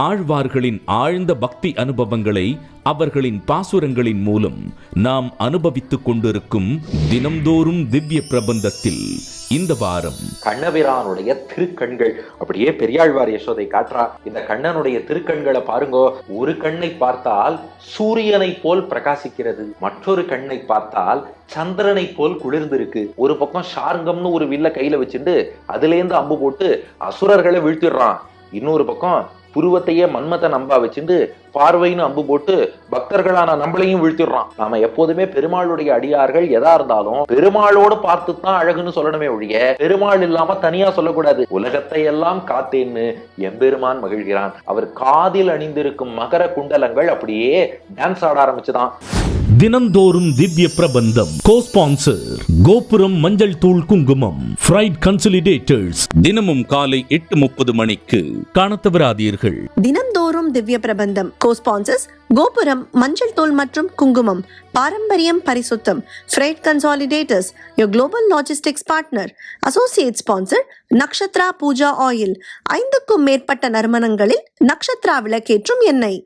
ஆழ்வார்களின் ஆழ்ந்த பக்தி அனுபவங்களை அவர்களின் பாசுரங்களின் மூலம் நாம் அனுபவித்துக் கொண்டிருக்கும் தினம்தோறும் திவ்ய பிரபந்தத்தில் இந்த வாரம் கண்ணபிரானுடைய திருக்கண்கள் அப்படியே பெரியாழ்வார் யசோதை காட்டுறா. இந்த கண்ணனுடைய திருக்கண்களை பாருங்கோ. ஒரு கண்ணை பார்த்தால் சூரியனை போல் பிரகாசிக்கிறது, மற்றொரு கண்ணை பார்த்தால் சந்திரனை போல் குளிர்ந்திருக்கு. ஒரு பக்கம் ஷார்கம்னு ஒரு வில்ல கையில வச்சுட்டு அதுலேருந்து அம்பு போட்டு அசுரர்களை வீழ்த்திடுறான். இன்னொரு பக்கம் புருவத்தையே மன்மத நம்பா வச்சுட்டு பார்வைன்னு அம்பு போட்டு பக்தர்களான நம்மளையும் வீழ்த்திடுறான். நாம எப்போதுமே பெருமாளுடைய அடியார்கள் எதா இருந்தாலும் பெருமாளோடு பார்த்துதான் அழகுன்னு சொல்லணுமே ஒழிய பெருமாள் இல்லாம தனியா சொல்லக்கூடாது. உலகத்தை எல்லாம் காத்தேன்னு எம்பெருமான் மகிழ்கிறான். அவர் காதில் அணிந்திருக்கும் மகர குண்டலங்கள் அப்படியே டான்ஸ் ஆட ஆரம்பிச்சுதான். தினந்தோறும் திவ்ய பிரபந்தம் கோ-ஸ்பான்சர் கோபுரம் மஞ்சள் தூள் குங்குமம் ஃப்ரைட் கன்சாலிடேட்டர்ஸ். தினமும் காலை 8:30 மணிக்கு காணத் தவறாதீர்கள். தினந்தோறும் திவ்ய பிரபந்தம் கோ-ஸ்பான்சர்ஸ் கோபுரம் மஞ்சள் தூள் மற்றும் குங்குமம், பாரம்பரியம் பரிசுத்தம், freight consolidators, your global logistics partner, associate sponsor Nakshatra Pooja oil. 5க்கும் மேற்பட்ட நறுமணங்களில் நக்ஷத்ரா விளக்கேற்றும் எண்ணெய்.